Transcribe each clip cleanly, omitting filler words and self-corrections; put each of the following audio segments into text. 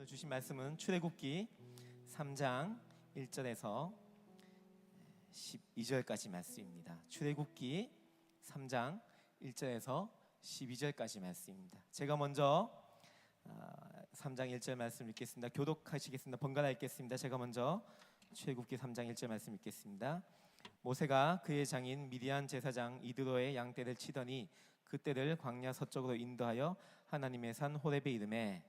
오늘 주신 말씀은 출애굽기 3장 1절에서 12절까지 말씀입니다. 출애굽기 3장 1절에서 12절까지 말씀입니다. 제가 먼저 3장 1절 말씀 읽겠습니다. 교독하시겠습니다. 번갈아 읽겠습니다. 제가 먼저 출애굽기 3장 1절 말씀 읽겠습니다. 모세가 그의 장인 미디안 제사장 이드로의 양떼를 치더니 그떼를 광야 서쪽으로 인도하여 하나님의 산 호렙에 이르매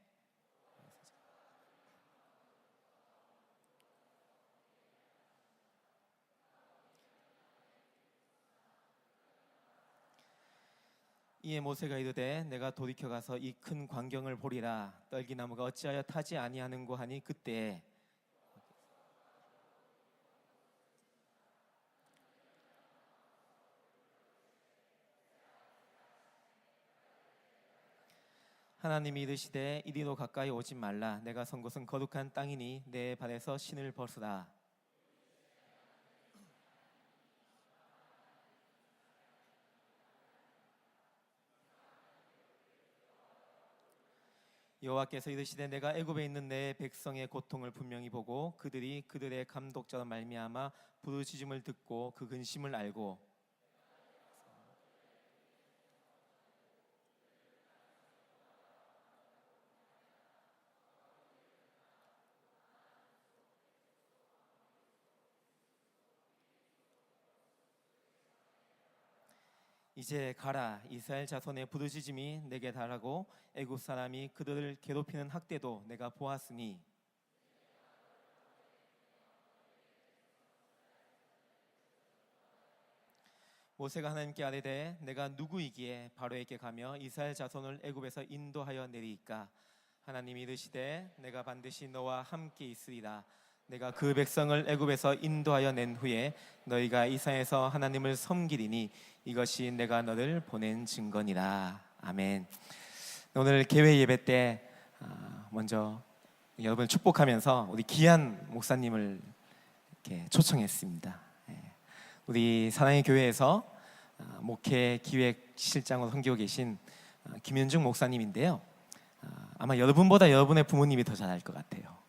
이에 모세가 이르되 내가 돌이켜 가서 이 큰 광경을 보리라. 떨기나무가 어찌하여 타지 아니하는고 하니 그때에 하나님이 이르시되 이리로 가까이 오지 말라. 내가 선 곳은 거룩한 땅이니 내 발에서 신을 벗으라. 여호와께서 이르시되 내가 애굽에 있는 내 백성의 고통을 분명히 보고 그들이 그들의 감독자로 말미암아 부르짖음을 듣고 그 근심을 알고 이제 가라. 이스라엘 자손의 부르짖음이 내게 달하고 애굽 사람이 그들을 괴롭히는 학대도 내가 보았으니 모세가 하나님께 아뢰되 내가 누구이기에 바로에게 가며 이스라엘 자손을 애굽에서 인도하여 내리이까. 하나님이 이르시되 내가 반드시 너와 함께 있으리라. 내가 그 백성을 애굽에서 인도하여 낸 후에 너희가 이 산에서 하나님을 섬기리니 이것이 내가 너를 보낸 증거니라. 아멘. 오늘 개회 예배 때 먼저 여러분을 축복하면서 우리 귀한 목사님을 이렇게 초청했습니다. 우리 사랑의 교회에서 목회 기획실장으로 섬기고 계신 김현중 목사님인데요. 아마 여러분보다 여러분의 부모님이 더 잘 알 것 같아요.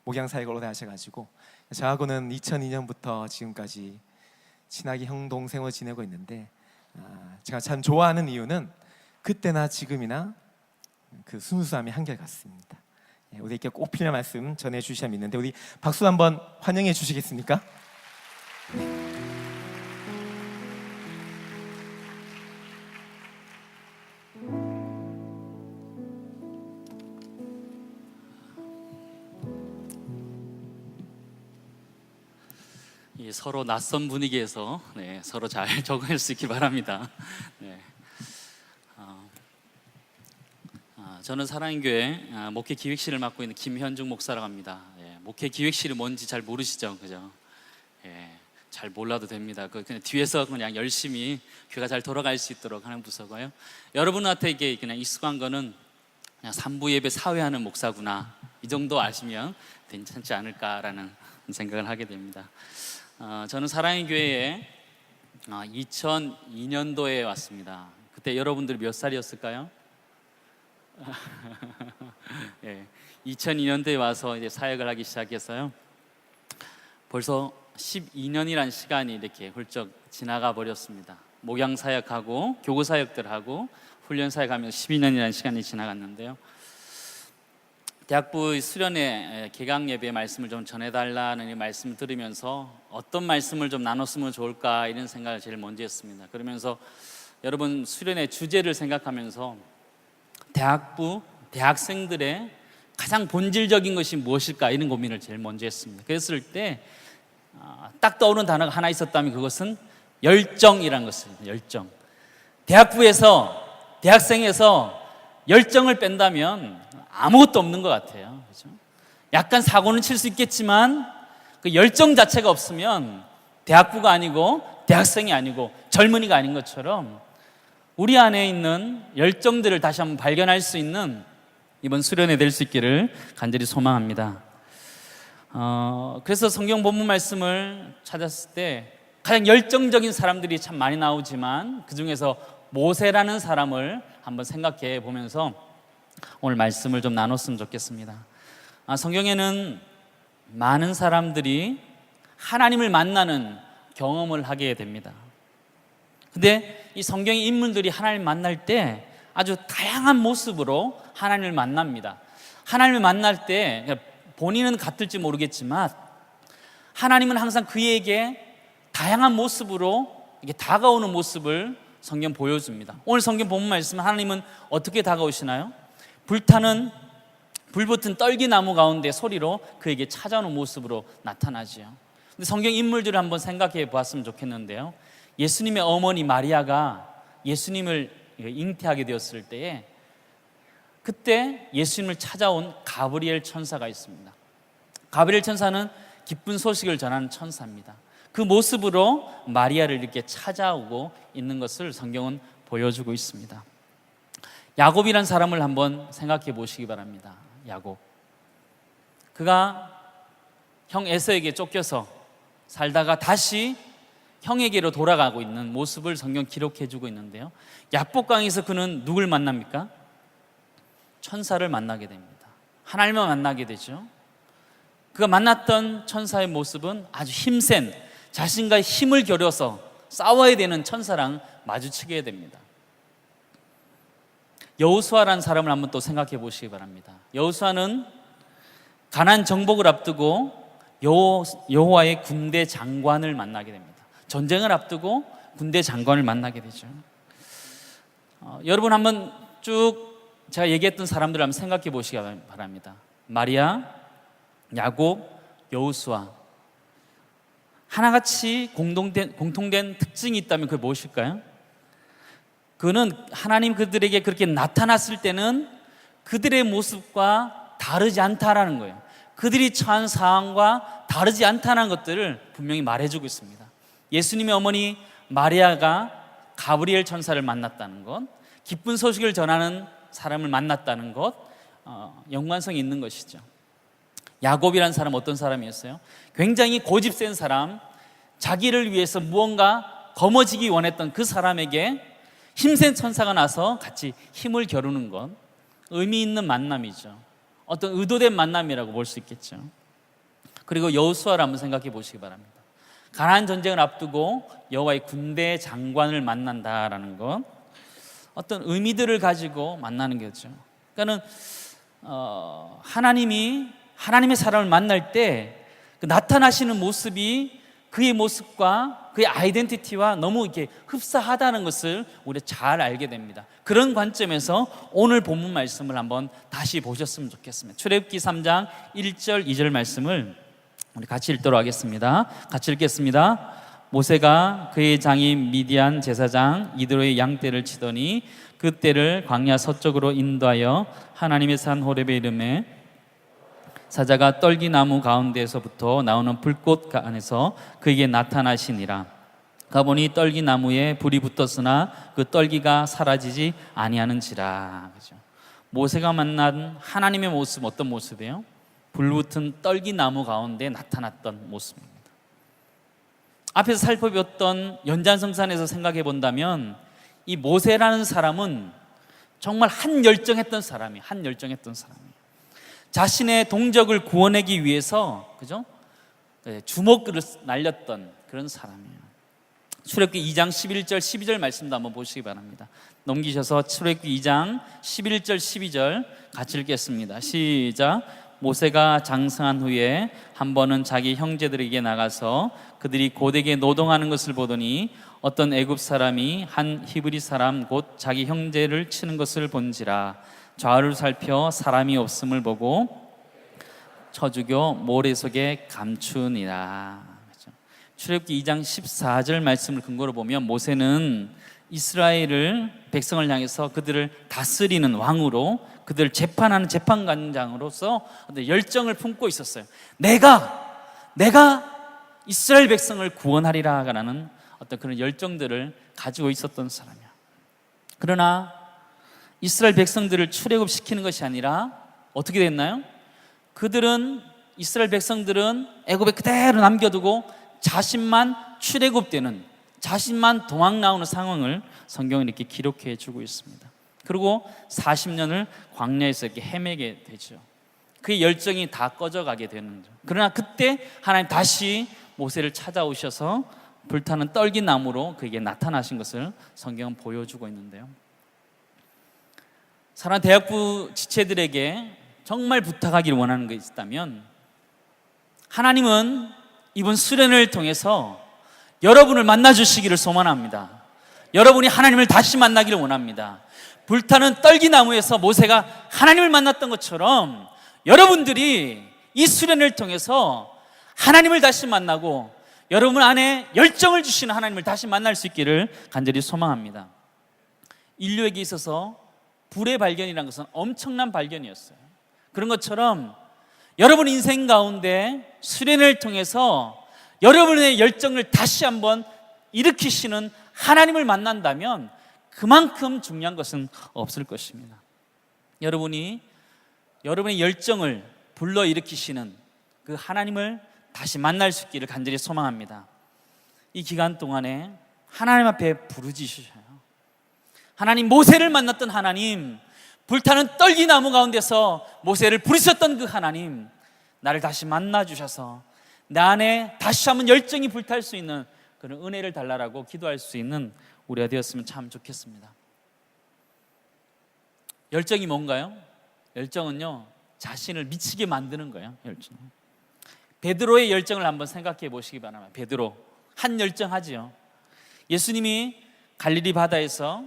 목양 사역을 오래 하셔가지고 저하고는 2002년부터 지금까지 친하게 형 동생으로 지내고 있는데 제가 참 좋아하는 이유는 그때나 지금이나 그 순수함이 한결같습니다. 우리에게 꼭 필요한 말씀 전해주셔야 믿는데 우리 박수 한번 환영해 주시겠습니까? 서로 낯선 분위기에서 서로 잘 적응할 수 있기 바랍니다. 저는 사랑교회 목회 기획실을 맡고 있는 김현중 목사라고 합니다. 목회 기획실이 뭔지 잘 모르시죠, 그죠? 잘 몰라도 됩니다. 그냥 뒤에서 그냥 열심히 교회가 잘 돌아갈 수 있도록 하는 부서고요. 여러분한테 이게 그냥 익숙한 거는 그냥 3부 예배 사회하는 목사구나, 이 정도 아시면 괜찮지 않을까라는 생각을 하게 됩니다. 저는 사랑의 교회에 2002년도에 왔습니다. 그때 여러분들이 몇 살이었을까요? 2002년도에 와서 이제 사역을 하기 시작했어요. 벌써 12년이란 시간이 이렇게 훌쩍 지나가 버렸습니다. 목양 사역하고 교구 사역들하고 훈련 사역하면서 12년이라는 시간이 지나갔는데요. 대학부 수련회 개강 예배 말씀을 좀 전해달라는 이 말씀을 들으면서 어떤 말씀을 좀 나눴으면 좋을까 이런 생각을 제일 먼저 했습니다. 그러면서 여러분 수련회 주제를 생각하면서 대학부 대학생들의 가장 본질적인 것이 무엇일까 이런 고민을 제일 먼저 했습니다. 그랬을 때 딱 떠오르는 단어가 하나 있었다면 그것은 열정이라는 것입니다. 열정. 대학부에서 대학생에서 열정을 뺀다면 아무것도 없는 것 같아요. 그렇죠? 약간 사고는 칠 수 있겠지만 그 열정 자체가 없으면 대학부가 아니고 대학생이 아니고 젊은이가 아닌 것처럼 우리 안에 있는 열정들을 다시 한번 발견할 수 있는 이번 수련회 될 수 있기를 간절히 소망합니다. 그래서 성경 본문 말씀을 찾았을 때 가장 열정적인 사람들이 참 많이 나오지만 그 중에서 모세라는 사람을 한번 생각해 보면서 오늘 말씀을 좀 나눴으면 좋겠습니다. 성경에는 많은 사람들이 하나님을 만나는 경험을 하게 됩니다. 근데 이 성경의 인물들이 하나님을 만날 때 아주 다양한 모습으로 하나님을 만납니다. 하나님을 만날 때 본인은 같을지 모르겠지만 하나님은 항상 그에게 다양한 모습으로 이렇게 다가오는 모습을 성경 보여줍니다. 오늘 성경 본문 말씀 하나님은 어떻게 다가오시나요? 불붙은 떨기나무 가운데 소리로 그에게 찾아오는 모습으로 나타나지요. 근데 성경 인물들을 한번 생각해 보았으면 좋겠는데요. 예수님의 어머니 마리아가 예수님을 잉태하게 되었을 때에 그때 예수님을 찾아온 가브리엘 천사가 있습니다. 가브리엘 천사는 기쁜 소식을 전하는 천사입니다. 그 모습으로 마리아를 이렇게 찾아오고 있는 것을 성경은 보여주고 있습니다. 야곱이란 사람을 한번 생각해 보시기 바랍니다. 야곱, 그가 형 에서에게 쫓겨서 살다가 다시 형에게로 돌아가고 있는 모습을 성경 기록해 주고 있는데요. 야복강에서 그는 누굴 만납니까? 천사를 만나게 됩니다. 하나님을 만나게 되죠. 그가 만났던 천사의 모습은 아주 힘센, 자신과 힘을 겨뤄서 싸워야 되는 천사랑 마주치게 됩니다. 여호수아라는 사람을 한번 또 생각해 보시기 바랍니다. 여호수아는 가나안 정복을 앞두고 여호와의 군대 장관을 만나게 됩니다. 전쟁을 앞두고 군대 장관을 만나게 되죠. 여러분 한번 쭉 제가 얘기했던 사람들을 한번 생각해 보시기 바랍니다. 마리아, 야곱, 여호수아, 하나같이 공통된 특징이 있다면 그게 무엇일까요? 그는 하나님 그들에게 그렇게 나타났을 때는 그들의 모습과 다르지 않다라는 거예요. 그들이 처한 상황과 다르지 않다는 것들을 분명히 말해주고 있습니다. 예수님의 어머니 마리아가 가브리엘 천사를 만났다는 것, 기쁜 소식을 전하는 사람을 만났다는 것, 연관성이 있는 것이죠. 야곱이라는 사람 어떤 사람이었어요? 굉장히 고집센 사람, 자기를 위해서 무언가 거머쥐기 원했던 그 사람에게 힘센 천사가 나서 같이 힘을 겨루는 것, 의미 있는 만남이죠. 어떤 의도된 만남이라고 볼 수 있겠죠. 그리고 여호수아를 한번 생각해 보시기 바랍니다. 가나안 전쟁을 앞두고 여호와의 군대 장관을 만난다라는 것, 어떤 의미들을 가지고 만나는 거죠. 그러니까는 하나님의 사람을 만날 때 그 나타나시는 모습이 그의 모습과 그의 아이덴티티와 너무 이렇게 흡사하다는 것을 우리가 잘 알게 됩니다. 그런 관점에서 오늘 본문 말씀을 한번 다시 보셨으면 좋겠습니다. 출애굽기 3장 1절 2절 말씀을 우리 같이 읽도록 하겠습니다. 같이 읽겠습니다. 모세가 그의 장인 미디안 제사장 이드로의 양떼를 치더니 그 떼를 광야 서쪽으로 인도하여 하나님의 산 호렙에 이르매 사자가 떨기나무 가운데에서부터 나오는 불꽃 안에서 그에게 나타나시니라. 가보니 떨기나무에 불이 붙었으나 그 떨기가 사라지지 아니하는지라. 그렇죠? 모세가 만난 하나님의 모습 어떤 모습이에요? 불붙은 떨기나무 가운데 나타났던 모습입니다. 앞에서 살펴봤던 연장성산에서 생각해 본다면 이 모세라는 사람은 정말 한열정했던 사람이에요. 자신의 동족을 구원하기 위해서, 그죠? 주먹을 날렸던 그런 사람이에요. 출애굽기 2장 11절 12절 말씀도 한번 보시기 바랍니다. 넘기셔서 출애굽기 2장 11절 12절 같이 읽겠습니다. 시작. 모세가 장성한 후에 한 번은 자기 형제들에게 나가서 그들이 고되게 노동하는 것을 보더니 어떤 애굽 사람이 한 히브리 사람 곧 자기 형제를 치는 것을 본지라. 좌우를 살펴 사람이 없음을 보고 쳐 죽여 모래 속에 감추니라. 출애굽기 2장 14절 말씀을 근거로 보면 모세는 이스라엘을 백성을 향해서 그들을 다스리는 왕으로, 그들을 재판하는 재판관장으로서 열정을 품고 있었어요. 내가 이스라엘 백성을 구원하리라라는 어떤 그런 열정들을 가지고 있었던 사람이야. 그러나 이스라엘 백성들을 출애굽시키는 것이 아니라 어떻게 됐나요? 이스라엘 백성들은 애굽에 그대로 남겨두고 자신만 출애굽되는, 자신만 도망 나오는 상황을 성경은 이렇게 기록해 주고 있습니다. 그리고 40년을 광야에서 이렇게 헤매게 되죠. 그의 열정이 다 꺼져가게 되는 거죠. 그러나 그때 하나님 다시 모세를 찾아오셔서 불타는 떨기 나무로 그에게 나타나신 것을 성경은 보여주고 있는데요. 사랑하는 대학부 지체들에게 정말 부탁하기를 원하는 게 있다면, 하나님은 이번 수련을 통해서 여러분을 만나주시기를 소망합니다. 여러분이 하나님을 다시 만나기를 원합니다. 불타는 떨기나무에서 모세가 하나님을 만났던 것처럼 여러분들이 이 수련을 통해서 하나님을 다시 만나고 여러분 안에 열정을 주시는 하나님을 다시 만날 수 있기를 간절히 소망합니다. 인류에게 있어서 불의 발견이라는 것은 엄청난 발견이었어요. 그런 것처럼 여러분 인생 가운데 수련을 통해서 여러분의 열정을 다시 한번 일으키시는 하나님을 만난다면 그만큼 중요한 것은 없을 것입니다. 여러분이 여러분의 열정을 불러일으키시는 그 하나님을 다시 만날 수 있기를 간절히 소망합니다. 이 기간 동안에 하나님 앞에 부르짖으셔요. 하나님, 모세를 만났던 하나님, 불타는 떨기나무 가운데서 모세를 부르셨던 그 하나님, 나를 다시 만나주셔서 내 안에 다시 한번 열정이 불탈 수 있는 그런 은혜를 달라라고 기도할 수 있는 우리가 되었으면 참 좋겠습니다. 열정이 뭔가요? 열정은요, 자신을 미치게 만드는 거예요. 열정. 베드로의 열정을 한번 생각해 보시기 바랍니다. 베드로 한 열정하지요. 예수님이 갈릴리 바다에서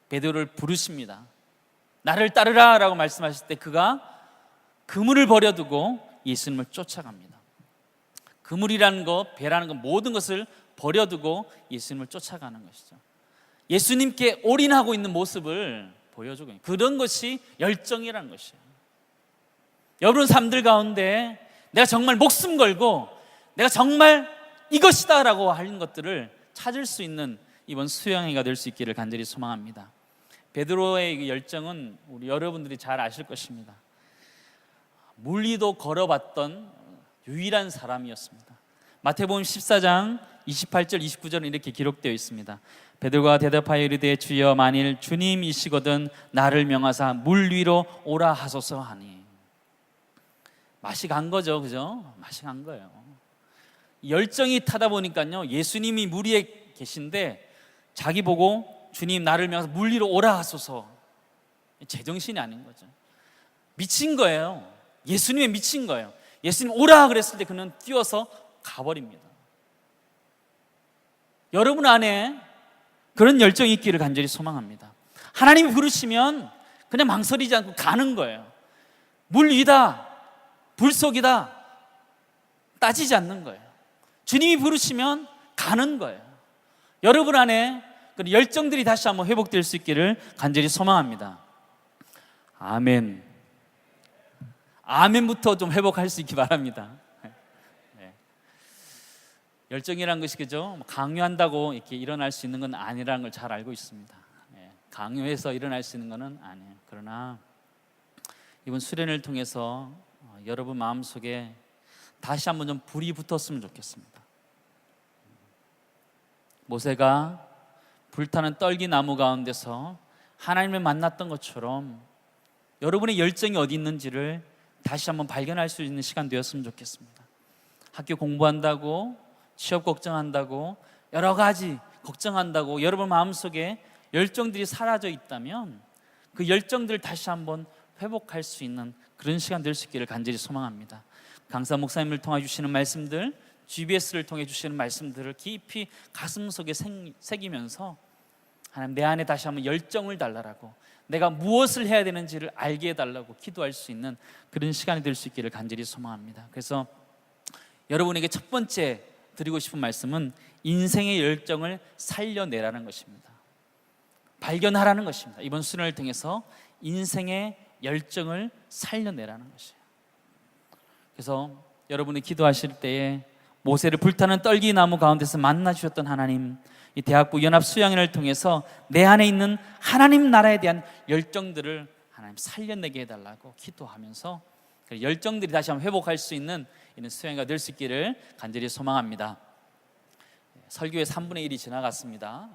베드로를 부르십니다. 나를 따르라 라고 말씀하실 때 그가 그물을 버려두고 예수님을 쫓아갑니다. 그물이라는 것, 배라는 것, 모든 것을 버려두고 예수님을 쫓아가는 것이죠. 예수님께 올인하고 있는 모습을 보여주고 있는, 그런 것이 열정이라는 것이에요. 여러분 삶들 가운데 내가 정말 목숨 걸고 내가 정말 이것이다 라고 하는 것들을 찾을 수 있는 이번 수양회가 될 수 있기를 간절히 소망합니다. 베드로의 열정은 우리 여러분들이 잘 아실 것입니다. 물 위도 걸어봤던 유일한 사람이었습니다. 마태복음 14장 28절 29절은 이렇게 기록되어 있습니다. 베드로가 대답하여 이르되 주여, 만일 주님이시거든 나를 명하사 물 위로 오라 하소서 하니. 맛이 간 거죠, 그죠? 맛이 간 거예요. 열정이 타다 보니까요, 예수님이 물 위에 계신데 자기 보고 주님, 나를 명하사 물 위로 오라 하소서. 제정신이 아닌 거죠. 미친 거예요. 예수님에 미친 거예요. 예수님 오라 그랬을 때 그는 뛰어서 가버립니다. 여러분 안에 그런 열정이 있기를 간절히 소망합니다. 하나님이 부르시면 그냥 망설이지 않고 가는 거예요. 물 위다, 불 속이다 따지지 않는 거예요. 주님이 부르시면 가는 거예요. 여러분 안에 그 열정들이 다시 한번 회복될 수 있기를 간절히 소망합니다. 아멘. 아멘부터 좀 회복할 수 있기 바랍니다. 네. 열정이란 것이, 그죠? 강요한다고 이렇게 일어날 수 있는 건 아니라는 걸 잘 알고 있습니다. 네. 강요해서 일어날 수 있는 것은 아니에요. 그러나 이번 수련을 통해서 여러분 마음속에 다시 한번 좀 불이 붙었으면 좋겠습니다. 모세가 불타는 떨기나무 가운데서 하나님을 만났던 것처럼 여러분의 열정이 어디 있는지를 다시 한번 발견할 수 있는 시간 되었으면 좋겠습니다. 학교 공부한다고, 취업 걱정한다고, 여러 가지 걱정한다고 여러분 마음속에 열정들이 사라져 있다면 그 열정들을 다시 한번 회복할 수 있는 그런 시간 될 수 있기를 간절히 소망합니다. 강사 목사님을 통해 주시는 말씀들, GBS를 통해 주시는 말씀들을 깊이 가슴 속에 새기면서 하나님, 내 안에 다시 한번 열정을 달라라고, 내가 무엇을 해야 되는지를 알게 해달라고 기도할 수 있는 그런 시간이 될 수 있기를 간절히 소망합니다. 그래서 여러분에게 첫 번째 드리고 싶은 말씀은 인생의 열정을 살려내라는 것입니다. 발견하라는 것입니다. 이번 수련을 통해서 인생의 열정을 살려내라는 것이에요. 그래서 여러분이 기도하실 때에 모세를 불타는 떨기나무 가운데서 만나 주셨던 하나님, 이 대학부 연합 수양회를 통해서 내 안에 있는 하나님 나라에 대한 열정들을 하나님 살려내게 해달라고 기도하면서 그 열정들이 다시 한번 회복할 수 있는 이런 수양회가 될 수 있기를 간절히 소망합니다. 설교의 3분의 1이 지나갔습니다.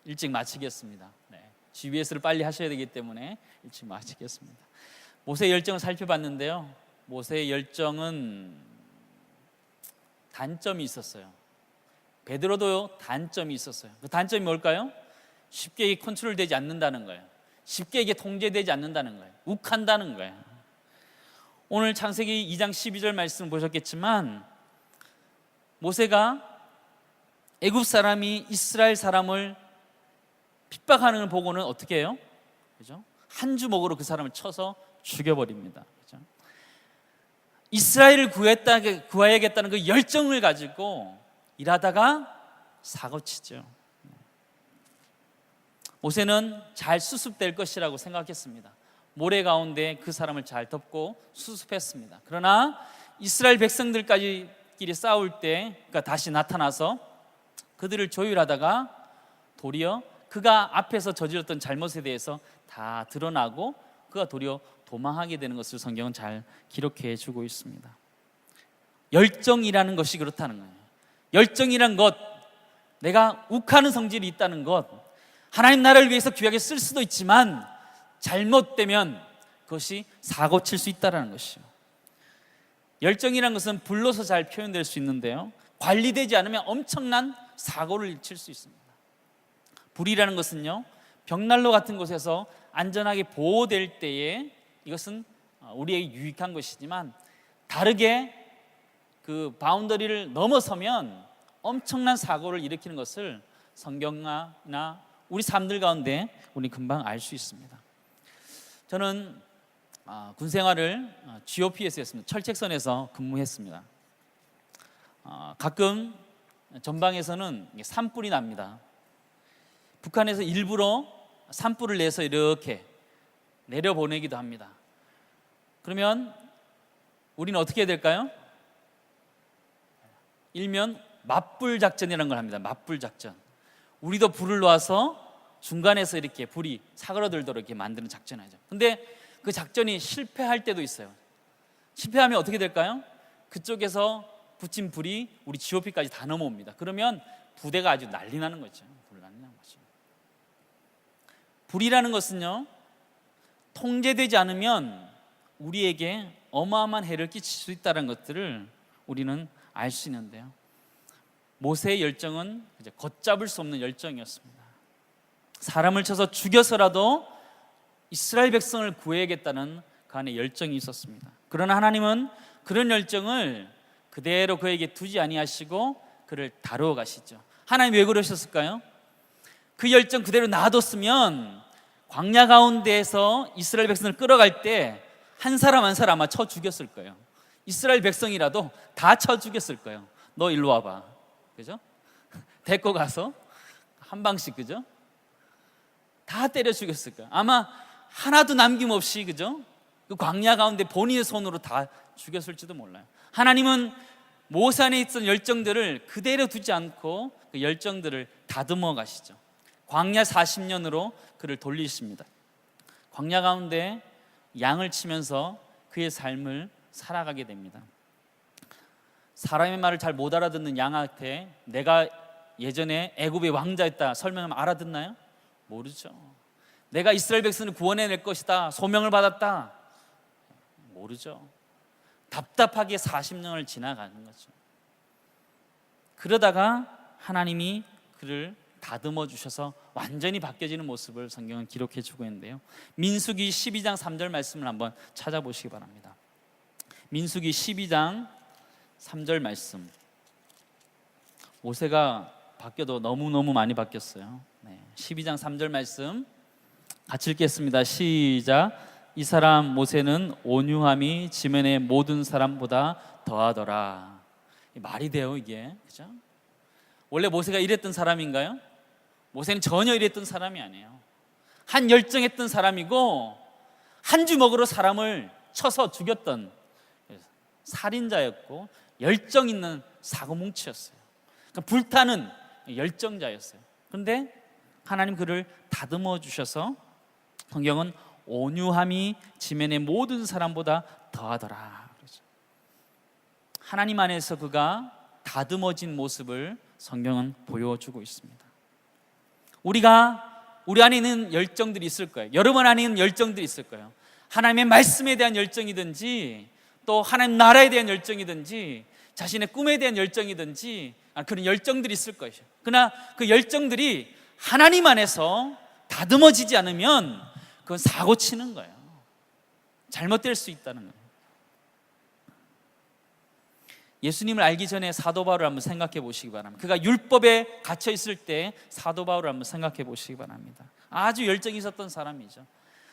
일찍 마치겠습니다. GBS를 빨리 하셔야 되기 때문에 일찍 마치겠습니다. 모세의 열정을 살펴봤는데요, 모세의 열정은 단점이 있었어요. 베드로도 단점이 있었어요. 그 단점이 뭘까요? 쉽게 컨트롤되지 않는다는 거예요. 쉽게 이게 통제되지 않는다는 거예요. 욱한다는 거예요. 오늘 창세기 2장 12절 말씀 보셨겠지만, 모세가 애굽 사람이 이스라엘 사람을 핍박하는 걸 보고는 어떻게 해요? 그죠? 한 주먹으로 그 사람을 쳐서 죽여버립니다. 그죠? 이스라엘을 구해야겠다는 그 열정을 가지고 일하다가 사고치죠. 모세는 잘 수습될 것이라고 생각했습니다. 모래 가운데 그 사람을 잘 덮고 수습했습니다. 그러나 이스라엘 백성들끼리 싸울 때 그가 다시 나타나서 그들을 조율하다가 도리어 그가 앞에서 저질렀던 잘못에 대해서 다 드러나고 그가 도리어 도망하게 되는 것을 성경은 잘 기록해 주고 있습니다. 열정이라는 것이 그렇다는 거예요. 열정이란 것, 내가 욱하는 성질이 있다는 것, 하나님 나라를 위해서 귀하게 쓸 수도 있지만 잘못되면 그것이 사고 칠 수 있다는 것이요. 열정이란 것은 불로서 잘 표현될 수 있는데요, 관리되지 않으면 엄청난 사고를 칠 수 있습니다. 불이라는 것은요, 벽난로 같은 곳에서 안전하게 보호될 때에 이것은 우리에게 유익한 것이지만, 다르게 그 바운더리를 넘어서면 엄청난 사고를 일으키는 것을 성경이나 우리 삶들 가운데 우리 금방 알 수 있습니다. 저는 군 생활을 GOP에서 했습니다. 철책선에서 근무했습니다. 가끔 전방에서는 산불이 납니다. 북한에서 일부러 산불을 내서 이렇게 내려보내기도 합니다. 그러면 우리는 어떻게 해야 될까요? 일면 맞불 작전이라는 걸 합니다. 맞불 작전. 우리도 불을 놓아서 중간에서 이렇게 불이 사그러들도록 이렇게 만드는 작전을 하죠. 근데 그 작전이 실패할 때도 있어요. 실패하면 어떻게 될까요? 그쪽에서 붙인 불이 우리 GOP까지 다 넘어옵니다. 그러면 부대가 아주 난리 나는 거죠. 불 난리 나는 거죠. 불이라는 것은요, 통제되지 않으면 우리에게 어마어마한 해를 끼칠 수 있다는 것들을 우리는 알 수 있는데요, 모세의 열정은 이제 걷잡을 수 없는 열정이었습니다. 사람을 쳐서 죽여서라도 이스라엘 백성을 구해야겠다는 그 안에 열정이 있었습니다. 그러나 하나님은 그런 열정을 그대로 그에게 두지 아니하시고 그를 다루어 가시죠. 하나님 왜 그러셨을까요? 그 열정 그대로 놔뒀으면 광야 가운데에서 이스라엘 백성을 끌어갈 때 한 사람 한 사람 아마 쳐 죽였을 거예요. 이스라엘 백성이라도 다 쳐 죽였을 거예요. 너 일로 와봐, 그죠? 데리고 가서 한 방씩, 그죠? 다 때려 죽였을 거예요. 아마 하나도 남김없이, 그죠? 그 광야 가운데 본인의 손으로 다 죽였을지도 몰라요. 하나님은 모세 안에 있던 열정들을 그대로 두지 않고 그 열정들을 다듬어 가시죠. 광야 40년으로 그를 돌리십니다. 광야 가운데 양을 치면서 그의 삶을 살아가게 됩니다. 사람의 말을 잘 못 알아듣는 양한테 내가 예전에 애굽의 왕자였다 설명하면 알아듣나요? 모르죠. 내가 이스라엘 백성을 구원해낼 것이다 소명을 받았다, 모르죠. 답답하게 40년을 지나가는 거죠. 그러다가 하나님이 그를 다듬어 주셔서 완전히 바뀌어지는 모습을 성경은 기록해 주고 있는데요, 민수기 12장 3절 말씀을 한번 찾아보시기 바랍니다. 민수기 12장 3절 말씀. 모세가 바뀌어도 너무너무 많이 바뀌었어요. 12장 3절 말씀 같이 읽겠습니다. 시작. 이 사람 모세는 온유함이 지면의 모든 사람보다 더하더라. 말이 돼요, 이게? 그죠? 원래 모세가 이랬던 사람인가요? 모세는 전혀 이랬던 사람이 아니에요. 한 열정했던 사람이고 한 주먹으로 사람을 쳐서 죽였던 살인자였고 열정 있는 사고뭉치였어요. 그러니까 불타는 열정자였어요. 그런데 하나님 그를 다듬어 주셔서 성경은 온유함이 지면의 모든 사람보다 더하더라. 하나님 안에서 그가 다듬어진 모습을 성경은 보여주고 있습니다. 우리가 우리 안에 있는 열정들이 있을 거예요. 여러분 안에 있는 열정들이 있을 거예요. 하나님의 말씀에 대한 열정이든지, 또 하나님 나라에 대한 열정이든지, 자신의 꿈에 대한 열정이든지, 그런 열정들이 있을 것이에요. 그러나 그 열정들이 하나님 안에서 다듬어지지 않으면 그건 사고 치는 거예요. 잘못될 수 있다는 거예요. 예수님을 알기 전에 사도 바울을 한번 생각해 보시기 바랍니다. 그가 율법에 갇혀 있을 때 사도 바울을 한번 생각해 보시기 바랍니다. 아주 열정이 있었던 사람이죠.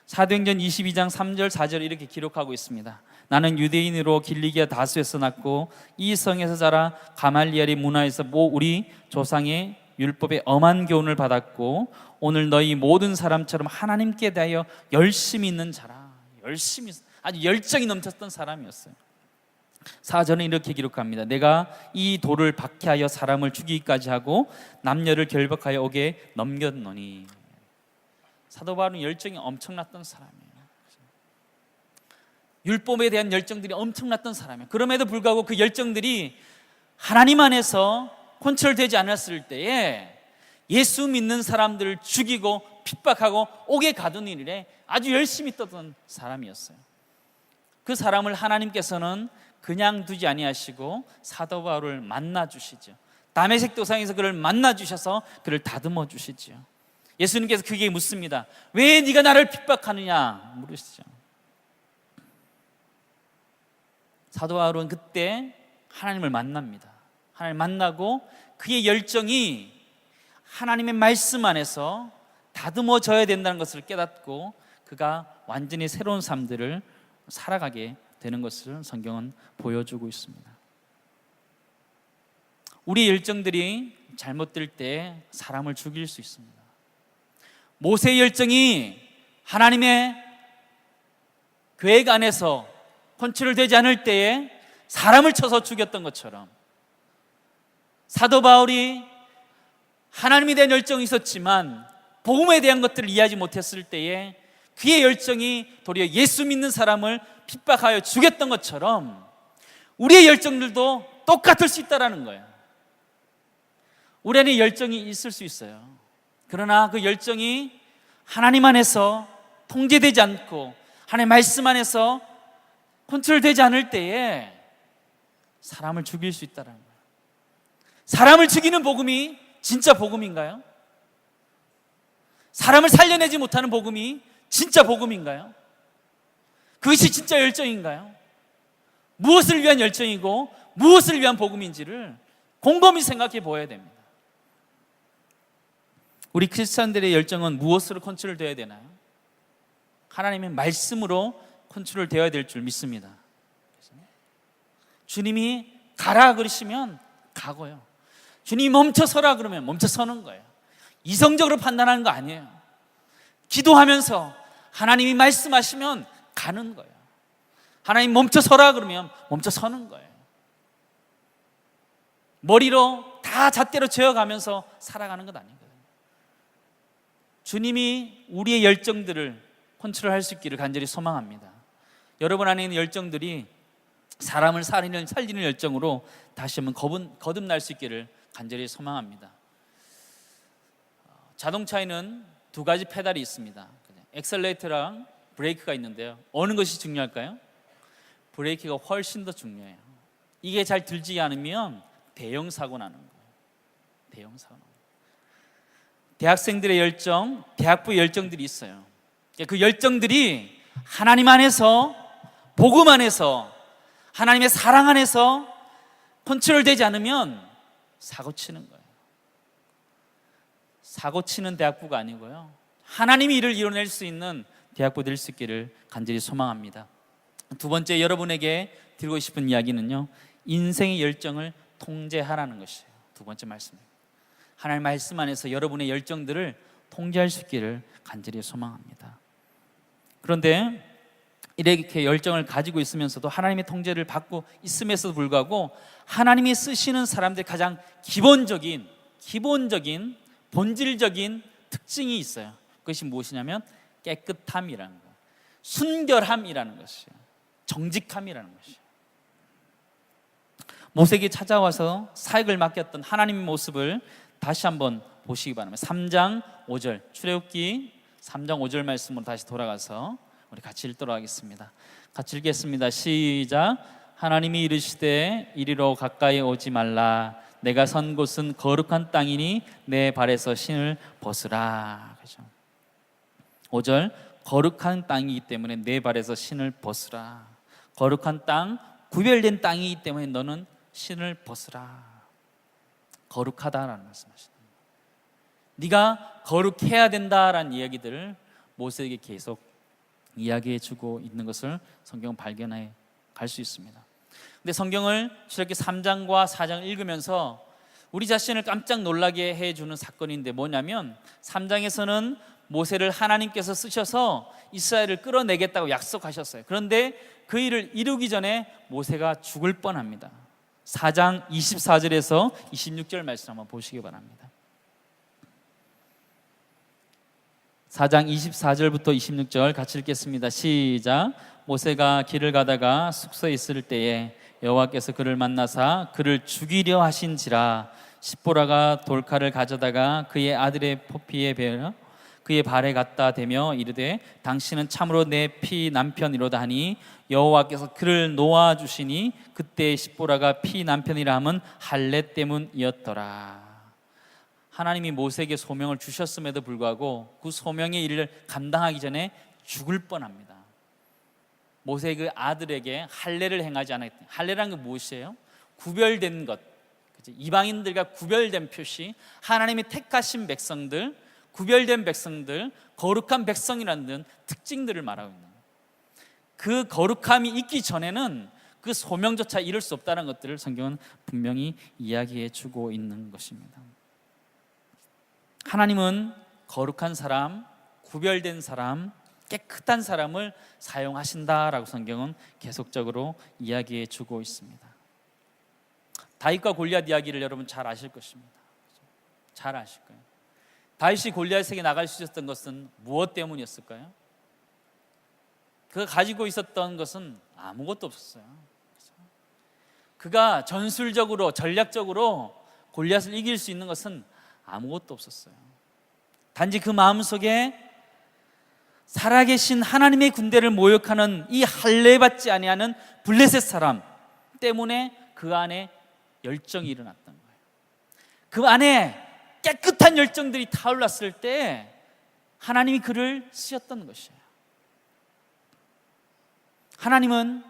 사도행전 22장 3절 4절 이렇게 기록하고 있습니다. 나는 유대인으로 길리기아 다수에서 났고 이 성에서 자라 가말리엘의 문화에서 우리 조상의 율법에 엄한 교훈을 받았고 오늘 너희 모든 사람처럼 하나님께 대하여 열심히 있는 자라. 열심히, 아주 열정이 넘쳤던 사람이었어요. 4절은 이렇게 기록합니다. 내가 이 돌을 박해하여 사람을 죽이기까지 하고 남녀를 결박하여 옥에 넘겼노니. 사도 바울은 열정이 엄청났던 사람이에요. 율법에 대한 열정들이 엄청났던 사람이에요. 그럼에도 불구하고 그 열정들이 하나님 안에서 컨트롤되지 않았을 때에 예수 믿는 사람들을 죽이고 핍박하고 옥에 가둔 일에 아주 열심히 떠던 사람이었어요. 그 사람을 하나님께서는 그냥 두지 아니하시고 사도 바울을 만나 주시죠. 다메섹 도상에서 그를 만나 주셔서 그를 다듬어 주시죠. 예수님께서 그에게 묻습니다. 왜 네가 나를 핍박하느냐 물으시죠. 사도 바울은 그때 하나님을 만납니다. 하나님을 만나고 그의 열정이 하나님의 말씀 안에서 다듬어져야 된다는 것을 깨닫고 그가 완전히 새로운 삶들을 살아가게 되는 것을 성경은 보여주고 있습니다. 우리의 열정들이 잘못될 때 사람을 죽일 수 있습니다. 모세의 열정이 하나님의 계획 안에서 컨트롤되지 않을 때에 사람을 쳐서 죽였던 것처럼 사도 바울이 하나님에 대한 열정이 있었지만 복음에 대한 것들을 이해하지 못했을 때에 그의 열정이 도리어 예수 믿는 사람을 핍박하여 죽였던 것처럼 우리의 열정들도 똑같을 수 있다는 거예요. 우리 안에 열정이 있을 수 있어요. 그러나 그 열정이 하나님 안에서 통제되지 않고 하나님의 말씀 안에서 컨트롤되지 않을 때에 사람을 죽일 수 있다는 거예요. 사람을 죽이는 복음이 진짜 복음인가요? 사람을 살려내지 못하는 복음이 진짜 복음인가요? 그것이 진짜 열정인가요? 무엇을 위한 열정이고 무엇을 위한 복음인지를 곰곰이 생각해 보아야 됩니다. 우리 크리스찬들의 열정은 무엇으로 컨트롤되어야 되나요? 하나님의 말씀으로 컨트롤되어야 될 줄 믿습니다. 주님이 가라 그러시면 가고요. 주님이 멈춰서라 그러면 멈춰서는 거예요. 이성적으로 판단하는 거 아니에요. 기도하면서 하나님이 말씀하시면 가는 거예요. 하나님 멈춰서라 그러면 멈춰서는 거예요. 머리로 다 잣대로 재어가면서 살아가는 것 아니거든요. 주님이 우리의 열정들을 컨트롤할 수 있기를 간절히 소망합니다. 여러분 안에 있는 열정들이 사람을 살리는 열정으로 다시 한번 거듭날 수 있기를 간절히 소망합니다. 자동차에는 두 가지 페달이 있습니다. 엑셀레이터랑 브레이크가 있는데요. 어느 것이 중요할까요? 브레이크가 훨씬 더 중요해요. 이게 잘 들지 않으면 대형 사고 나는 거예요. 대형 사고. 대학생들의 열정, 대학부의 열정들이 있어요. 그 열정들이 하나님 안에서, 복음 안에서, 하나님의 사랑 안에서 컨트롤되지 않으면 사고 치는 거예요. 사고 치는 대학부가 아니고요. 하나님이 이를 이뤄낼 수 있는 대학부 될 수 있기를 간절히 소망합니다. 두 번째 여러분에게 드리고 싶은 이야기는요, 인생의 열정을 통제하라는 것이에요. 두 번째 말씀입니다. 하나님의 말씀 안에서 여러분의 열정들을 통제할 수 있기를 간절히 소망합니다. 그런데 이렇게 열정을 가지고 있으면서도 하나님의 통제를 받고 있음에도 불구하고 하나님이 쓰시는 사람들의 가장 기본적인 본질적인 특징이 있어요. 그것이 무엇이냐면 깨끗함이라는 거예요. 순결함이라는 것이에요. 정직함이라는 것이에요. 모세에게 찾아와서 사역을 맡겼던 하나님의 모습을 다시 한번 보시기 바랍니다. 3장 5절, 출애굽기 3장 5절 말씀으로 다시 돌아가서 우리 같이 읽도록 하겠습니다. 같이 읽겠습니다. 시작. 하나님이 이르시되 이리로 가까이 오지 말라. 내가 선 곳은 거룩한 땅이니 내 발에서 신을 벗으라. 그죠? 5절, 거룩한 땅이기 때문에 내 발에서 신을 벗으라. 거룩한 땅, 구별된 땅이기 때문에 너는 신을 벗으라. 거룩하다라는 말씀하십니다. 네가 거룩해야 된다라는 이야기들을 모세에게 계속 이야기해주고 있는 것을 성경은 발견해 갈 수 있습니다. 근데 성경을 출애굽기 3장과 4장을 읽으면서 우리 자신을 깜짝 놀라게 해주는 사건인데 뭐냐면 3장에서는 모세를 하나님께서 쓰셔서 이스라엘을 끌어내겠다고 약속하셨어요. 그런데 그 일을 이루기 전에 모세가 죽을 뻔합니다. 4장 24절에서 26절 말씀 한번 보시기 바랍니다. 4장 24절부터 26절 같이 읽겠습니다. 시작. 모세가 길을 가다가 숙소에 있을 때에 여호와께서 그를 만나사 그를 죽이려 하신지라. 십보라가 돌칼을 가져다가 그의 아들의 포피에 베어 그의 발에 갖다 대며 이르되 당신은 참으로 내 피 남편이로다 하니 여호와께서 그를 놓아주시니 그때 십보라가 피 남편이라 함은 할례 때문이었더라. 하나님이 모세에게 소명을 주셨음에도 불구하고 그 소명의 일을 감당하기 전에 죽을 뻔합니다. 모세의 그 아들에게 할례를 행하지 않았다. 할례라는 게 무엇이에요? 구별된 것, 이방인들과 구별된 표시, 하나님이 택하신 백성들, 구별된 백성들, 거룩한 백성이라는 특징들을 말하고 있는 거예요. 그 거룩함이 있기 전에는 그 소명조차 이룰 수 없다는 것들을 성경은 분명히 이야기해 주고 있는 것입니다. 하나님은 거룩한 사람, 구별된 사람, 깨끗한 사람을 사용하신다라고 성경은 계속적으로 이야기해 주고 있습니다. 다윗과 골리앗 이야기를 여러분 잘 아실 것입니다. 잘 아실 거예요. 다윗이 골리앗에게 나갈 수 있었던 것은 무엇 때문이었을까요? 그가 가지고 있었던 것은 아무것도 없었어요. 그가 전술적으로 전략적으로 골리앗을 이길 수 있는 것은 아무것도 없었어요. 단지 그 마음속에 살아계신 하나님의 군대를 모욕하는 이 할례받지 아니하는 블레셋 사람 때문에 그 안에 열정이 일어났던 거예요. 그 안에 깨끗한 열정들이 타올랐을 때 하나님이 그를 쓰셨던 것이에요. 하나님은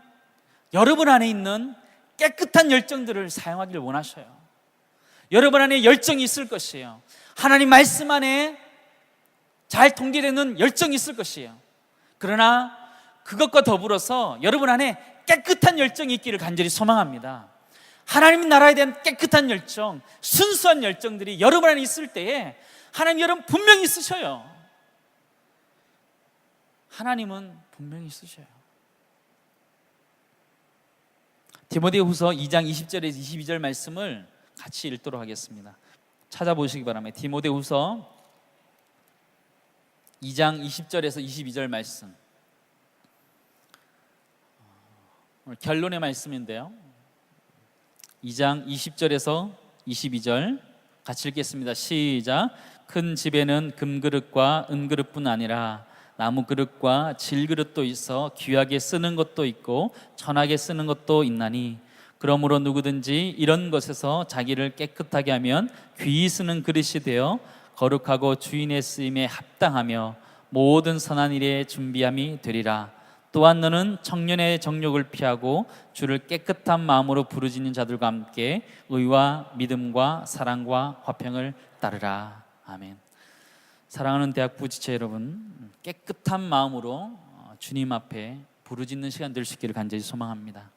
여러분 안에 있는 깨끗한 열정들을 사용하기를 원하셔요. 여러분 안에 열정이 있을 것이에요. 하나님 말씀 안에 잘 통제되는 열정이 있을 것이에요. 그러나 그것과 더불어서 여러분 안에 깨끗한 열정이 있기를 간절히 소망합니다. 하나님 나라에 대한 깨끗한 열정, 순수한 열정들이 여러분 안에 있을 때에 하나님 여러분 분명히 쓰셔요. 하나님은 분명히 쓰셔요. 디모데후서 2장 20절에서 22절 말씀을 같이 읽도록 하겠습니다. 찾아보시기 바랍니다. 디모데후서 2장 20절에서 22절 말씀, 오늘 결론의 말씀인데요. 2장 20절에서 22절 같이 읽겠습니다. 시작. 큰 집에는 금그릇과 은그릇뿐 아니라 나무그릇과 질그릇도 있어 귀하게 쓰는 것도 있고 천하게 쓰는 것도 있나니 그러므로 누구든지 이런 것에서 자기를 깨끗하게 하면 귀히 쓰는 그릇이 되어 거룩하고 주인의 쓰임에 합당하며 모든 선한 일에 준비함이 되리라. 또한 너는 청년의 정욕을 피하고 주를 깨끗한 마음으로 부르짖는 자들과 함께 의와 믿음과 사랑과 화평을 따르라. 아멘. 사랑하는 대학부 지체 여러분, 깨끗한 마음으로 주님 앞에 부르짖는 시간 될 수 있기를 간절히 소망합니다.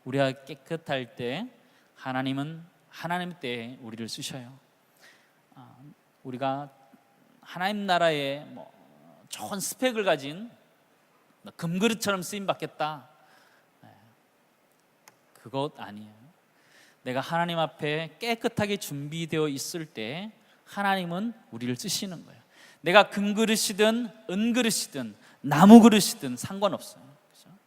우리가 깨끗할 때 하나님은 하나님 때에 우리를 쓰셔요. 우리가 하나님 나라에 좋은 스펙을 가진 금그릇처럼 쓰임 받겠다, 그것 아니에요. 내가 하나님 앞에 깨끗하게 준비되어 있을 때 하나님은 우리를 쓰시는 거예요. 내가 금그릇이든 은그릇이든 나무그릇이든 상관없어요. 그렇죠?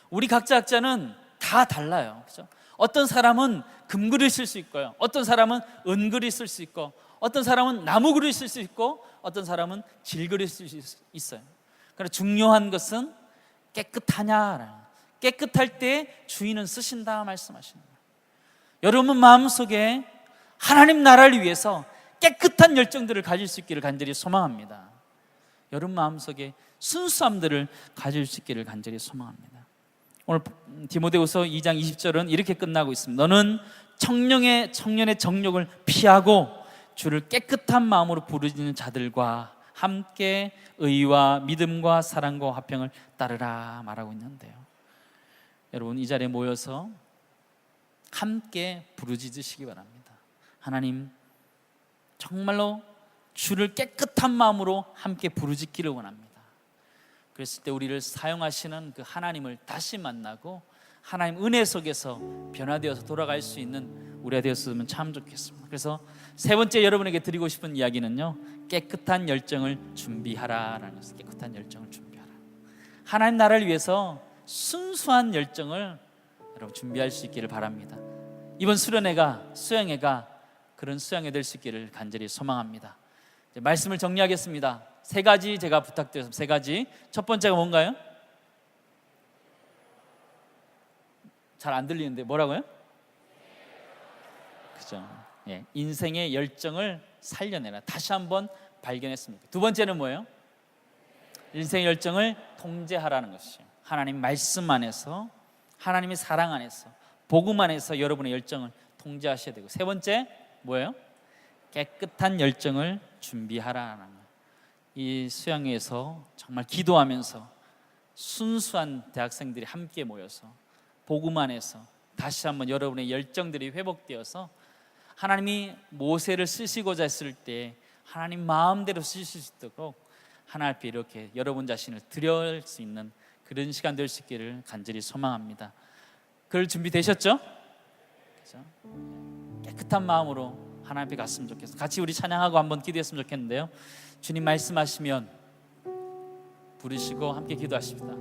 우리 각자는 다 달라요. 그렇죠? 어떤 사람은 금그릇일 수 있고요, 어떤 사람은 은그릇일 수 있고, 어떤 사람은 나무 그릇이 있을 수 있고 어떤 사람은 질그릇이 있을 수 있어요. 그러나 중요한 것은 깨끗하냐, 깨끗할 때 주인은 쓰신다 말씀하시는 거예요. 여러분 마음속에 하나님 나라를 위해서 깨끗한 열정들을 가질 수 있기를 간절히 소망합니다. 여러분 마음속에 순수함들을 가질 수 있기를 간절히 소망합니다. 오늘 디모데후서 2장 20절은 이렇게 끝나고 있습니다. 너는 청년의 정욕을 피하고 주를 깨끗한 마음으로 부르짖는 자들과 함께 의와 믿음과 사랑과 화평을 따르라 말하고 있는데요. 여러분 이 자리에 모여서 함께 부르짖으시기 바랍니다. 하나님, 정말로 주를 깨끗한 마음으로 함께 부르짖기를 원합니다. 그랬을 때 우리를 사용하시는 그 하나님을 다시 만나고 하나님 은혜 속에서 변화되어서 돌아갈 수 있는 우리가 되었으면 참 좋겠습니다. 그래서 세 번째 여러분에게 드리고 싶은 이야기는요, 깨끗한 열정을 준비하라라는 것입니다. 깨끗한 열정을 준비하라. 하나님 나라를 위해서 순수한 열정을 여러분 준비할 수 있기를 바랍니다. 이번 수영회가 그런 수양회 될 수 있기를 간절히 소망합니다. 이제 말씀을 정리하겠습니다. 세 가지 제가 부탁드렸습니다. 세 가지. 첫 번째가 뭔가요? 잘 안 들리는데 뭐라고요? 그죠? 예, 인생의 열정을 살려내라. 다시 한번 발견했습니다. 두 번째는 뭐예요? 인생의 열정을 통제하라는 것이에요. 하나님 말씀 안에서, 하나님의 사랑 안에서, 복음 안에서 여러분의 열정을 통제하셔야 되고, 세 번째 뭐예요? 깨끗한 열정을 준비하라는 거예요. 이 수양회에서 정말 기도하면서 순수한 대학생들이 함께 모여서 복음 안에서 다시 한번 여러분의 열정들이 회복되어서 하나님이 모세를 쓰시고자 했을 때 하나님 마음대로 쓰실 수 있도록 하나님 앞에 이렇게 여러분 자신을 드릴 수 있는 그런 시간 될 수 있기를 간절히 소망합니다. 그럴 준비 되셨죠? 그렇죠? 깨끗한 마음으로 하나님 앞에 갔으면 좋겠어요. 같이 우리 찬양하고 한번 기도했으면 좋겠는데요. 주님 말씀하시면 부르시고 함께 기도하십니다.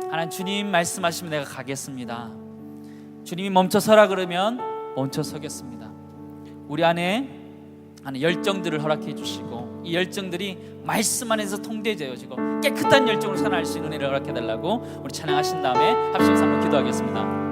하나님, 주님 말씀하시면 내가 가겠습니다. 주님이 멈춰서라 그러면 멈춰서겠습니다. 우리 안에 열정들을 허락해 주시고 이 열정들이 말씀 안에서 통제되어지고 깨끗한 열정으로 살아날 수 있는 은혜를 허락해 달라고 우리 찬양하신 다음에 합심해서 한번 기도하겠습니다.